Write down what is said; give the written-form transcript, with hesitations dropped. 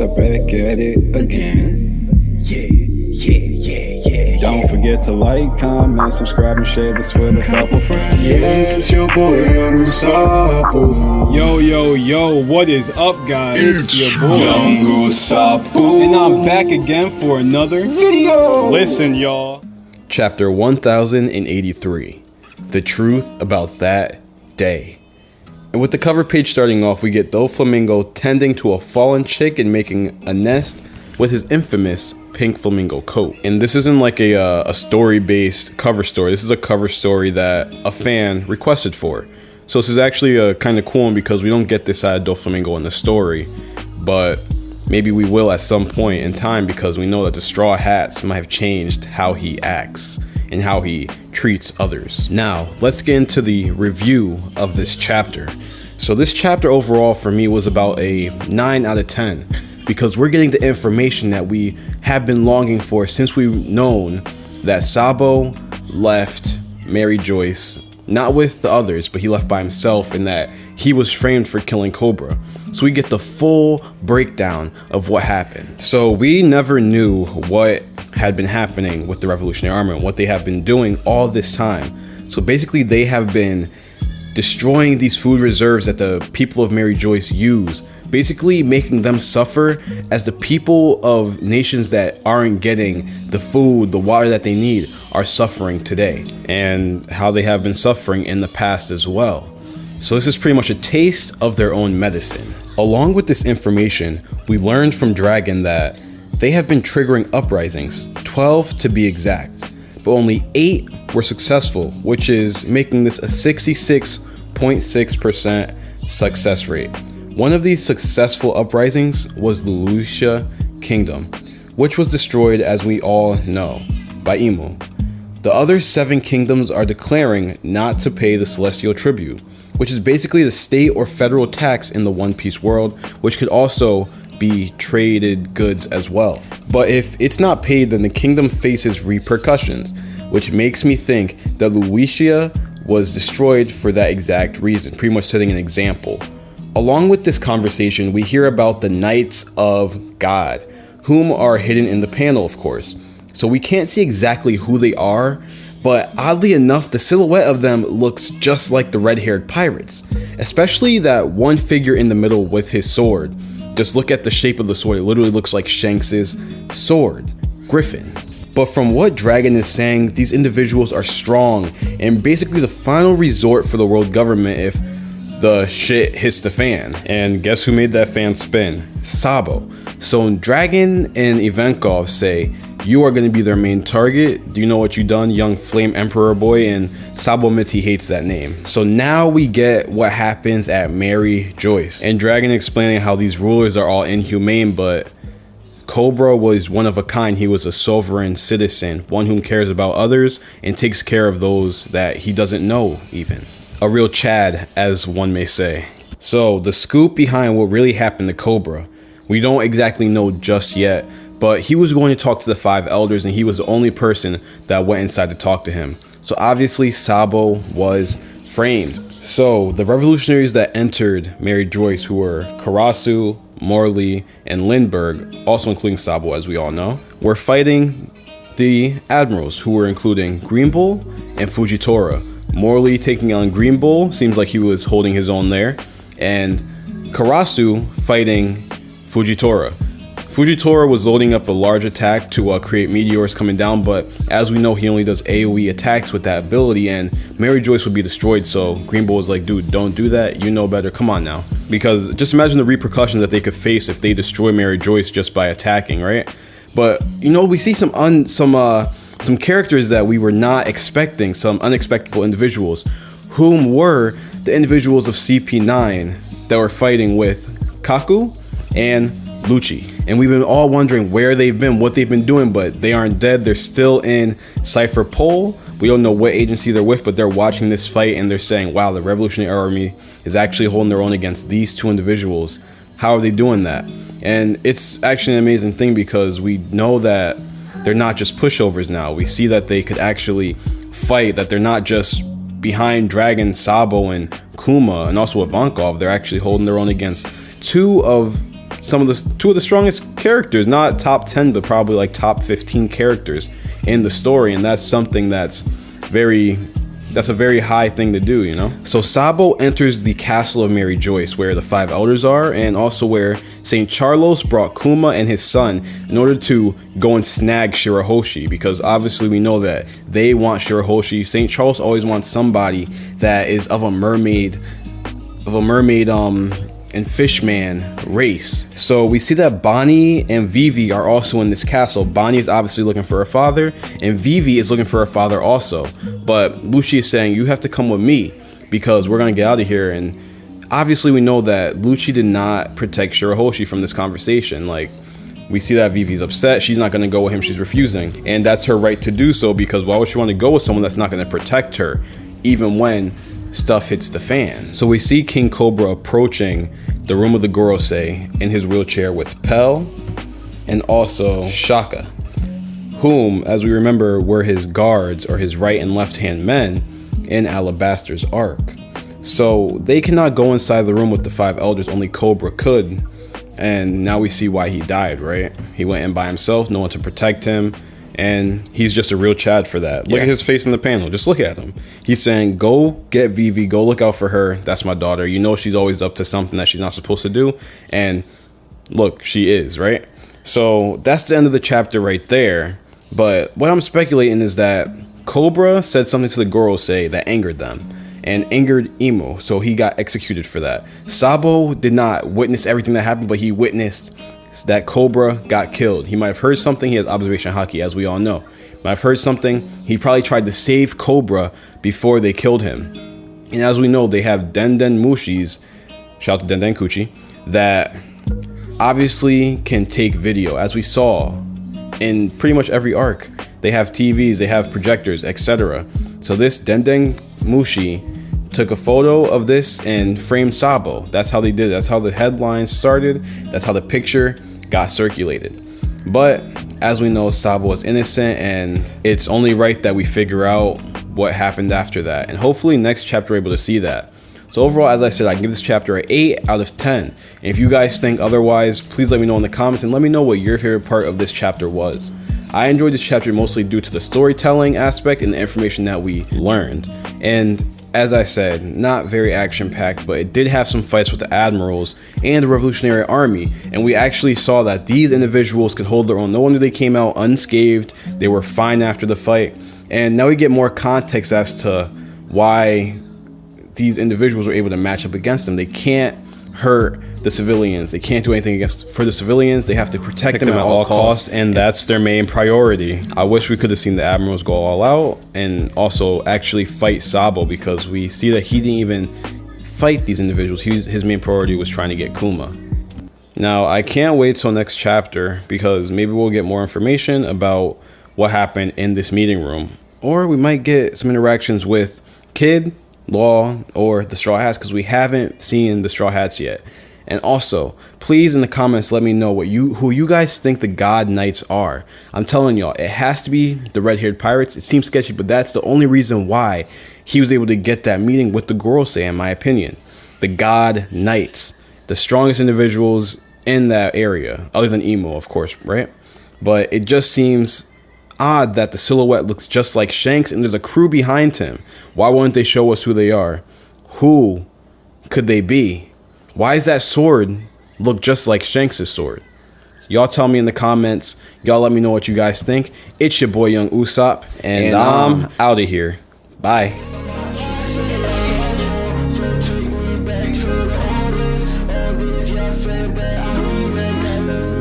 so back at it again. Yeah. Don't forget to like, comment, subscribe, and share this with a couple friends. Yeah, it's your boy, Young Sapo. Yo, what is up, guys? It's your boy, Young Sapo. and I'm back again for another Video. Listen, y'all. Chapter 1083, The Truth About That Day. And with the cover page starting off, we get Doflamingo tending to a fallen chick and making a nest with his infamous pink flamingo coat. And this isn't like a story-based cover story. This is a cover story that a fan requested for. So this is actually a kind of cool one because we don't get this out of Doflamingo in the story, but maybe we will at some point in time because we know that the Straw Hats might have changed how he acts and how he treats others. Now, let's get into the review of this chapter. So this chapter overall for me was about a 9 out of 10 because we're getting the information that we have been longing for since we've known that Sabo left Mary Joyce, not with the others, but he left by himself, and that he was framed for killing Cobra. So we get the full breakdown of what happened. So we never knew what had been happening with the Revolutionary Army and what they have been doing all this time. So basically they have been destroying these food reserves that the people of Mary Joyce use, basically making them suffer as the people of nations that aren't getting the food, the water that they need are suffering today, and how they have been suffering in the past as well. So this is pretty much a taste of their own medicine. Along with this information, we learned from Dragon that they have been triggering uprisings, 12 to be exact, but only 8 were successful, which is making this a 66.6% success rate. One of these successful uprisings was the 𝙲𝚘𝚙𝚢 Kingdom, which was destroyed, as we all know, by Imu. The other 7 kingdoms are declaring not to pay the celestial tribute, which is basically the state or federal tax in the One Piece world, which could also be traded goods as well. But if it's not paid, then the kingdom faces repercussions, which makes me think that 𝙲𝚙𝚢 was destroyed for that exact reason, pretty much setting an example. Along with this conversation, we hear about the Knights of God, whom are hidden in the panel, of course. So we can't see exactly who they are, but oddly enough, the silhouette of them looks just like the red-haired pirates, especially that one figure in the middle with his sword. Just look at the shape of the sword, it literally looks like Shanks's sword, Griffin. But from what Dragon is saying, these individuals are strong and basically the final resort for the world government if the shit hits the fan. And guess who made that fan spin? Sabo. So Dragon and Ivankov say, you are going to be their main target. Do you know what you done, young Flame Emperor boy? And Sabo admits he hates that name. So now we get what happens at Mary Joyce. And Dragon explaining how these rulers are all inhumane, but Cobra was one of a kind. He was a sovereign citizen, one who cares about others and takes care of those that he doesn't know even. A real Chad, as one may say. So the scoop behind what really happened to Cobra, we don't exactly know just yet, but he was going to talk to the 5 elders and he was the only person that went inside to talk to him. So obviously Sabo was framed. So the revolutionaries that entered Mary Joyce, who were Karasu, Morley, and Lindbergh, also including Sabo as we all know, were fighting the admirals, who were including Green Bull and Fujitora. Morley taking on Green Bull, seems like he was holding his own there, and Karasu fighting Fujitora. Fujitora was loading up a large attack to create meteors coming down, but as we know, he only does AoE attacks with that ability, and Mary Joyce would be destroyed. So Green Bull was like, dude, don't do that, you know better, come on now. Because just imagine the repercussions that they could face if they destroy Mary Joyce just by attacking, right? But you know, we see some characters that we were not expecting, some unexpected individuals, whom were the individuals of CP9 that were fighting with Kaku and Lucci. And we've been all wondering where they've been, what they've been doing, but they aren't dead. They're still in Cypher Pole. We don't know what agency they're with, but they're watching this fight and they're saying, wow, the Revolutionary Army is actually holding their own against these 2 individuals. How are they doing that? And it's actually an amazing thing because we know that they're not just pushovers now. We see that they could actually fight, that they're not just behind Dragon, Sabo, and Kuma, and also Ivankov. They're actually holding their own against 2 of two of the strongest characters, not top 10, but probably like top 15 characters in the story. And that's something that's a very high thing to do, you know? So Sabo enters the castle of Mary Joyce, where the 5 elders are, and also where 𝚤𝚙𝚎 brought Kuma and his son in order to go and snag Shirahoshi, because obviously we know that they want Shirahoshi. 𝚤𝚙𝚎 always wants somebody that is of a mermaid and fishman race. So we see that Bonnie and Vivi are also in this castle. Bonnie is obviously looking for her father, and Vivi is looking for her father also. But Lucci is saying, you have to come with me because we're gonna get out of here. And obviously we know that Lucci did not protect Shirahoshi from this conversation. Like, we see that Vivi's upset. She's not gonna go with him, she's refusing. And that's her right to do so, because why would she want to go with someone that's not gonna protect her, even when stuff hits the fan? So we see King Cobra approaching the room of the Gorosei in his wheelchair with Pell and also Shaka, whom, as we remember, were his guards or his right and left hand men in Alabaster's arc. So they cannot go inside the room with the 5 elders, only Cobra could. And now we see why he died, right? He went in by himself, no one to protect him. And he's just a real Chad for that. Look at his face in the panel. Just look at him. He's saying, go get Vivi. Go look out for her. That's my daughter. You know she's always up to something that she's not supposed to do. And look, she is, right? So that's the end of the chapter right there. But what I'm speculating is that Cobra said something to the Gorosei that angered them and angered Imo. So he got executed for that. Sabo did not witness everything that happened, but he witnessed that Cobra got killed. He might have heard something. He has observation haki, as we all know. Might have heard something. He probably tried to save Cobra before they killed him. And as we know, they have Denden Mushis, shout out to Denden Kuchi, that obviously can take video, as we saw in pretty much every arc. They have TVs, they have projectors, etc. So this Denden Mushi took a photo of this and framed Sabo. That's how they did it. That's how the headlines started. That's how the picture got circulated. But as we know, Sabo was innocent, and it's only right that we figure out what happened after that. And hopefully next chapter we're able to see that. So overall, as I said, I can give this chapter an 8 out of 10. And if you guys think otherwise, please let me know in the comments and let me know what your favorite part of this chapter was. I enjoyed this chapter mostly due to the storytelling aspect and the information that we learned. And as I said, not very action-packed, but it did have some fights with the admirals and the Revolutionary Army, and we actually saw that these individuals could hold their own. No wonder they came out unscathed. They were fine after the fight, and now we get more context as to why these individuals were able to match up against them. They can't hurt the civilians. They can't do anything for the civilians. They have to protect them at all costs, and that's their main priority. I wish we could have seen the admirals go all out and also actually fight Sabo, because we see that he didn't even fight these individuals. His main priority was trying to get Kuma. Now, I can't wait till next chapter, because maybe we'll get more information about what happened in this meeting room, or we might get some interactions with Kid, Law, or the Straw Hats, because we haven't seen the Straw Hats yet. And also, please in the comments let me know who you guys think the God Knights are. I'm telling y'all, it has to be the red-haired pirates. It seems sketchy, but that's the only reason why he was able to get that meeting with the Gorosei, in my opinion. The God Knights, the strongest individuals in that area, other than Imo, of course, right? But it just seems odd that the silhouette looks just like Shanks and there's a crew behind him. Why wouldn't they show us who they are? Who could they be? Why does that sword look just like Shanks' sword? Y'all tell me in the comments. Y'all let me know what you guys think. It's your boy Young Usopp, and I'm out of here. Bye. Say that I